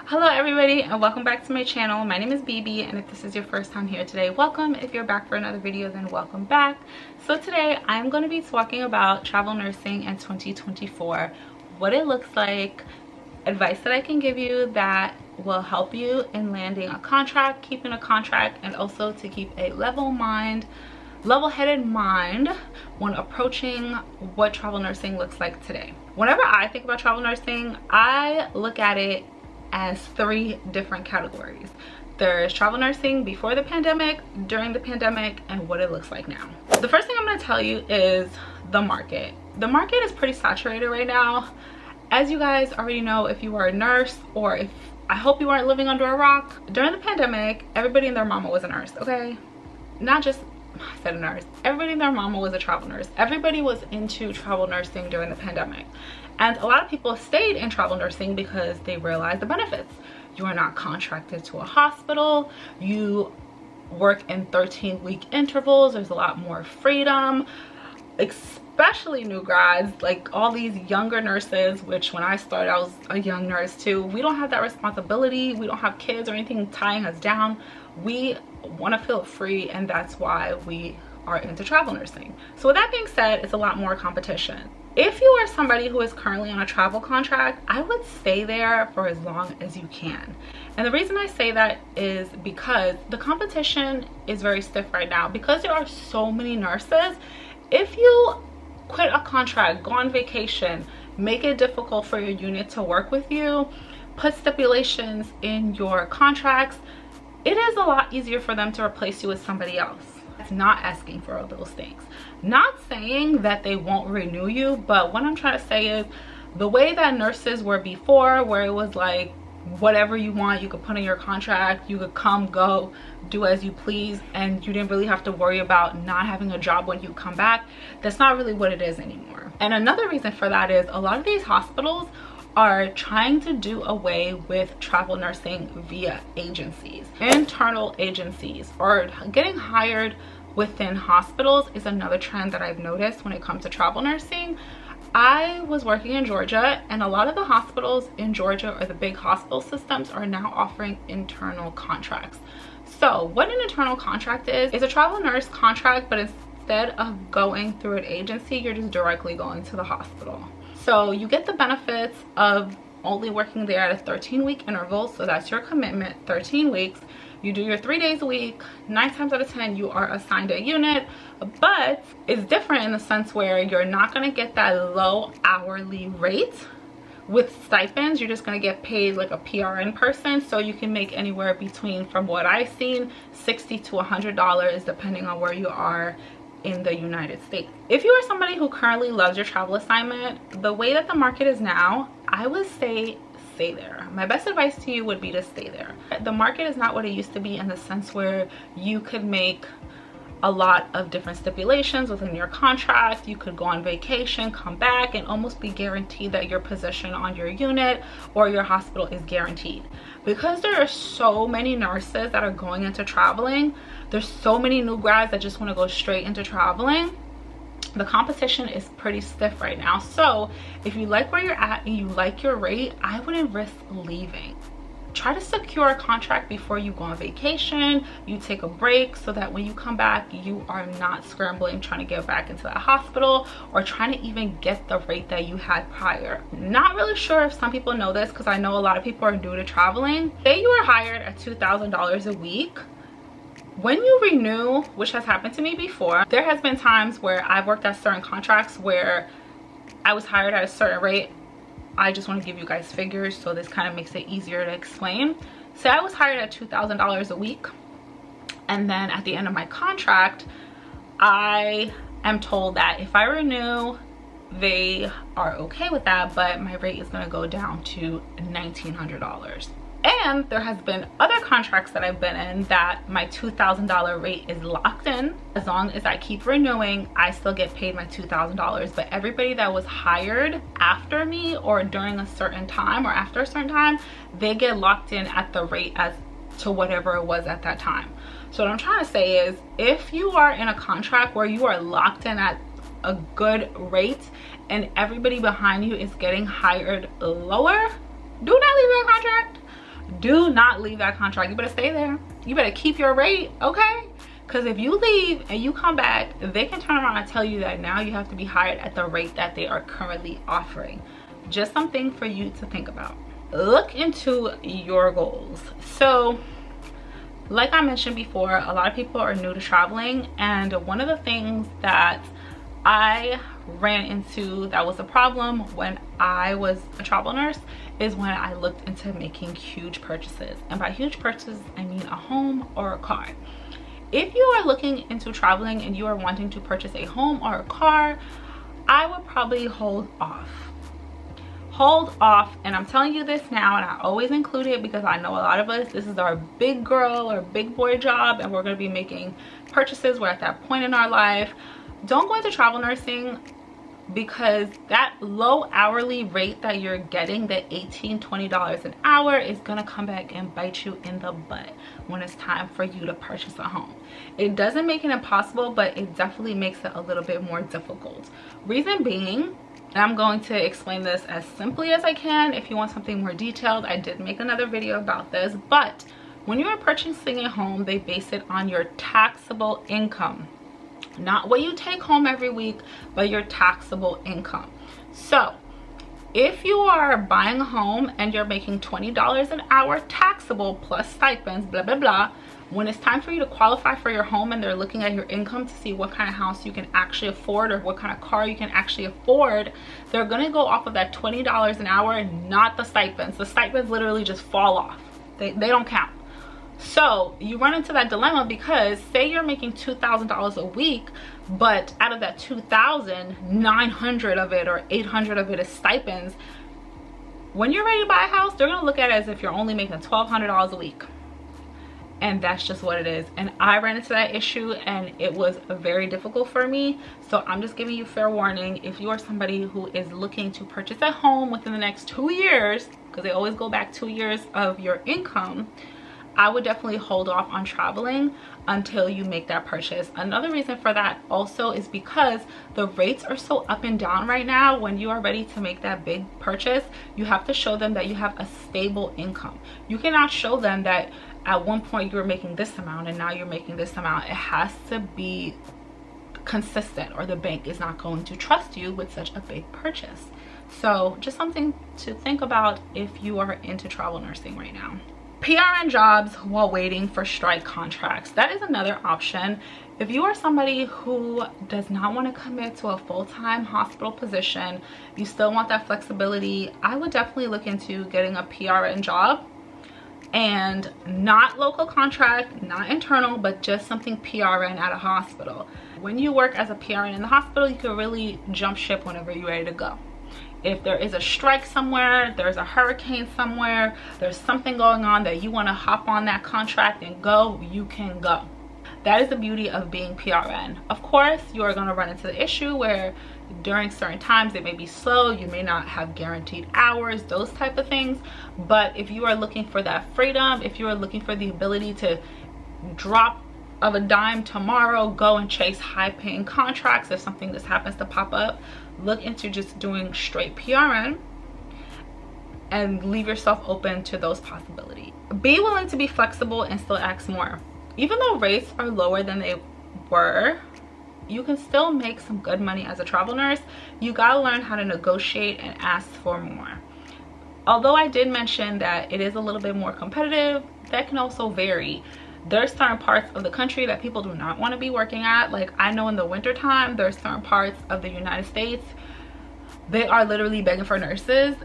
Hello everybody and welcome back to my channel. My name is BB, and if this is your first time here today, welcome. If you're back for another video, then welcome back. So today I'm going to be talking about travel nursing in 2024, what it looks like, advice that I can give you that will help you in landing a contract, keeping a contract, and also to keep a level-headed mind when approaching what travel nursing looks like today. Whenever I think about travel nursing, I look at it as three different categories. There's travel nursing before the pandemic, during the pandemic, and what it looks like now. The first thing I'm going to tell you is the market. The market is pretty saturated right now. As you guys already know, if you are a nurse, or if I hope you weren't living under a rock, during the pandemic, everybody and their mama was a nurse, okay? Not just I said a nurse. Everybody and their mama was a travel nurse. Everybody was into travel nursing during the pandemic. And a lot of people stayed in travel nursing because they realized the benefits. You are not contracted to a hospital. You work in 13-week intervals. There's a lot more freedom, especially new grads, like all these younger nurses, which when I started, I was a young nurse too. We don't have that responsibility. We don't have kids or anything tying us down. We want to feel free, and that's why we are into travel nursing. So with that being said, it's a lot more competition. If you are somebody who is currently on a travel contract, I would stay there for as long as you can. And the reason I say that is because the competition is very stiff right now. Because there are so many nurses, if you quit a contract, go on vacation, make it difficult for your unit to work with you, put stipulations in your contracts, it is a lot easier for them to replace you with somebody else. It's not asking for all those things. Not saying that they won't renew you, but what I'm trying to say is the way that nurses were before, where it was like whatever you want, you could put in your contract, you could come, go, do as you please, and you didn't really have to worry about not having a job when you come back. That's not really what it is anymore. And another reason for that is a lot of these hospitals are trying to do away with travel nursing via agencies. Internal agencies or getting hired within hospitals is another trend that I've noticed when it comes to travel nursing. I was working in Georgia, and a lot of the hospitals in Georgia, or the big hospital systems, are now offering internal contracts. So what an internal contract is a travel nurse contract, but instead of going through an agency, you're just directly going to the hospital. So you get the benefits of only working there at a 13-week interval. So that's your commitment, 13 weeks. You do your 3 days a week. 9 times out of 10, you are assigned a unit. But it's different in the sense where you're not going to get that low hourly rate with stipends. You're just going to get paid like a PRN person. So you can make anywhere between, from what I've seen, $60 to $100 depending on where you are in the United States. If you are somebody who currently loves your travel assignment, the way that the market is now, I would say stay there. My best advice to you would be to stay there. The market is not what it used to be, in the sense where you could make a lot of different stipulations within your contract. You could go on vacation, come back, and almost be guaranteed that your position on your unit or your hospital is guaranteed. Because there are so many nurses that are going into traveling, there's so many new grads that just want to go straight into traveling. The competition is pretty stiff right now. So if you like where you're at and you like your rate, I wouldn't risk leaving. Try to secure a contract before you go on vacation, you take a break, so that when you come back, you are not scrambling trying to get back into the hospital or trying to even get the rate that you had prior. Not really sure if some people know this, because I know a lot of people are new to traveling. Say you were hired at $2,000 a week. When you renew, which has happened to me before, there has been times where I've worked at certain contracts where I was hired at a certain rate. I just want to give you guys figures, so this kind of makes it easier to explain. Say I was hired at $2,000 a week, and then at the end of my contract, I am told that if I renew, they are okay with that, but my rate is going to go down to $1,900. And there has been other contracts that I've been in that my $2,000 rate is locked in. As long as I keep renewing, I still get paid my $2,000. But everybody that was hired after me, or during a certain time, or after a certain time, they get locked in at the rate as to whatever it was at that time. So what I'm trying to say is, if you are in a contract where you are locked in at a good rate and everybody behind you is getting hired lower, do not leave your contract. do not leave that contract. You better stay there. You better keep your rate, okay? Because if you leave and you come back, they can turn around and tell you that now you have to be hired at the rate that they are currently offering. Just something for you to think about. Look into your goals. So like I mentioned before, a lot of people are new to traveling, and one of the things that I ran into that was a problem when I was a travel nurse is when I looked into making huge purchases. And by huge purchases, I mean a home or a car. If you are looking into traveling and you are wanting to purchase a home or a car, I would probably hold off. And I'm telling you this now, and I always include it because I know a lot of us, this is our big girl or big boy job, and we're going to be making purchases. We're at that point in our life. Don't go into travel nursing because that low hourly rate that you're getting, the $18-20 an hour, is going to come back and bite you in the butt when it's time for you to purchase a home. It doesn't make it impossible, but it definitely makes it a little bit more difficult. Reason being, and I'm going to explain this as simply as I can. If you want something more detailed, I did make another video about this, but when you are purchasing a home, they base it on your taxable income. Not what you take home every week, but your taxable income. So if you are buying a home and you're making $20 an hour taxable plus stipends, blah, blah, blah, when it's time for you to qualify for your home and they're looking at your income to see what kind of house you can actually afford or what kind of car you can actually afford, they're going to go off of that $20 an hour and not the stipends. The stipends literally just fall off. They don't count. So you run into that dilemma because say you're making $2,000 a week, but out of that $2,000, 900 of it or 800 of it is stipends. When you're ready to buy a house, they're going to look at it as if you're only making $1,200 a week. And that's just what it is. And I ran into that issue and it was very difficult for me. So I'm just giving you fair warning. If you are somebody who is looking to purchase a home within the next 2 years, because they always go back 2 years of your income, I would definitely hold off on traveling until you make that purchase. Another reason for that also is because the rates are so up and down right now. When you are ready to make that big purchase, you have to show them that you have a stable income. You cannot show them that at one point you were making this amount and now you're making this amount. It has to be consistent or the bank is not going to trust you with such a big purchase. So just something to think about if you are into travel nursing right now. PRN jobs while waiting for strike contracts. That is another option. If you are somebody who does not want to commit to a full-time hospital position, you still want that flexibility, I would definitely look into getting a PRN job, and not local contract, not internal, but just something PRN at a hospital. When you work as a PRN in the hospital, you can really jump ship whenever you're ready to go. If there is a strike somewhere, there's a hurricane somewhere, there's something going on that you want to hop on that contract and go, you can go. That is the beauty of being PRN. Of course, you are going to run into the issue where during certain times it may be slow, you may not have guaranteed hours, those type of things. But if you are looking for that freedom, if you are looking for the ability to drop of a dime tomorrow, go and chase high-paying contracts, if something just happens to pop up, look into just doing straight PRN and leave yourself open to those possibilities. Be willing to be flexible and still ask more. Even though rates are lower than they were, you can still make some good money as a travel nurse. You gotta learn how to negotiate and ask for more. Although I did mention that it is a little bit more competitive, that can also vary. There's certain parts of the country that people do not want to be working at. Like I know in the winter time, there's certain parts of the United States, they are literally begging for nurses,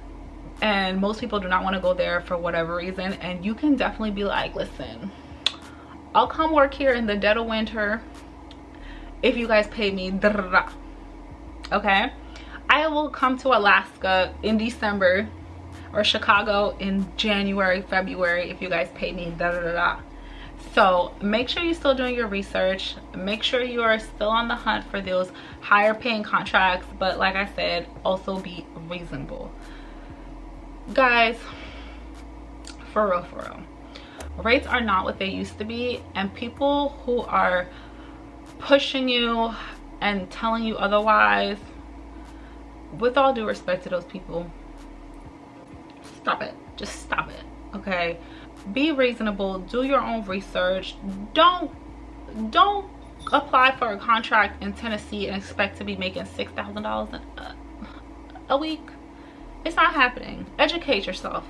and most people do not want to go there for whatever reason. And you can definitely be like, listen, I'll come work here in the dead of winter if you guys pay me, okay? I will come to Alaska in December or Chicago in January, February if you guys pay me, So make sure you're still doing your research. Make sure you are still on the hunt for those higher paying contracts, but like I said, also be reasonable. Guys, for real, rates are not what they used to be, and people who are pushing you and telling you otherwise, with all due respect to those people, stop it. Just stop it, okay? be reasonable, do your own research. Don't apply for a contract in Tennessee and expect to be making $6,000 a week. It's not happening. Educate yourself.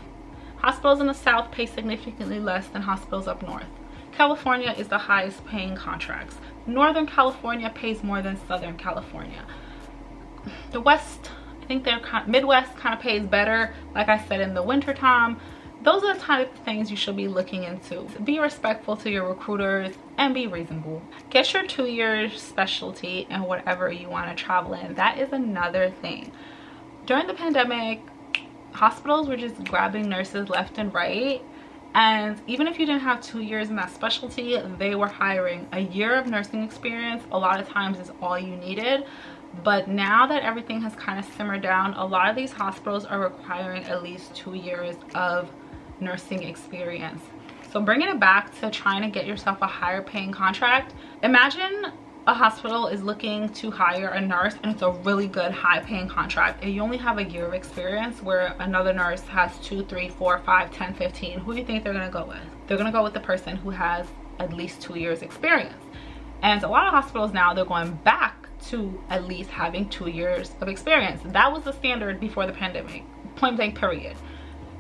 Hospitals in the South pay significantly less than hospitals up north. California is the highest paying contracts. Northern California pays more than Southern California. The West, I think Midwest kind of pays better, like I said, in the winter time. Those are the type of things you should be looking into. Be respectful to your recruiters and be reasonable. Get your 2-year specialty in whatever you want to travel in. That is another thing. During the pandemic, hospitals were just grabbing nurses left and right. And even if you didn't have 2 years in that specialty, they were hiring. A year of nursing experience a lot of times is all you needed. But now that everything has kind of simmered down, a lot of these hospitals are requiring at least 2 years of nursing experience. So bringing it back to trying to get yourself a higher paying contract, imagine a hospital is looking to hire a nurse and it's a really good high paying contract and you only have a year of experience, where another nurse has 2, 3, 4, 5, 10, 15. Who do you think they're gonna go with? They're gonna go with the person who has at least 2 years experience. And a lot of hospitals now, they're going back to at least having 2 years of experience. That was the standard before the pandemic, point blank period.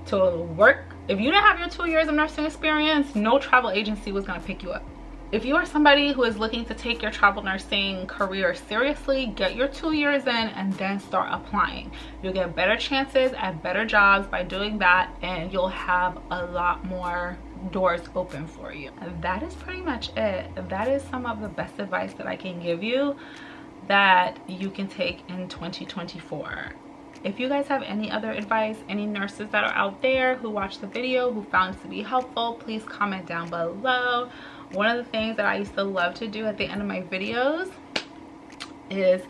To work, if you didn't have your 2 years of nursing experience, no travel agency was going to pick you up. If you are somebody who is looking to take your travel nursing career seriously, get your 2 years in and then start applying. You'll get better chances at better jobs by doing that, and you'll have a lot more doors open for you. And that is pretty much it. That is some of the best advice that I can give you that you can take in 2024. If you guys have any other advice, any nurses that are out there who watched the video who found it to be helpful, please comment down below. One of the things that I used to love to do at the end of my videos is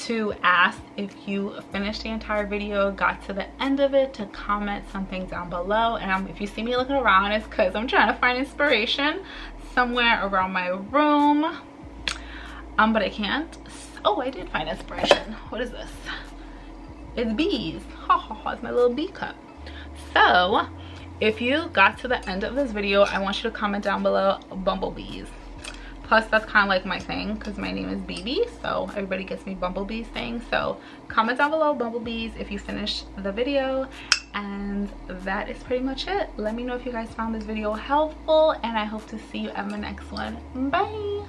to ask, if you finished the entire video, got to the end of it, to comment something down below. And if you see me looking around, it's because I'm trying to find inspiration somewhere around my room, but I can't. Oh, I did find inspiration. What is this? It's bees. Ha ha ha, it's my little bee cup. So if you got to the end of this video, I want you to comment down below bumblebees. Plus that's kind of like my thing because my name is BB, so everybody gets me bumblebees thing. So comment down below bumblebees if you finished the video. And that is pretty much it. Let me know if you guys found this video helpful, and I hope to see you at my next one. Bye.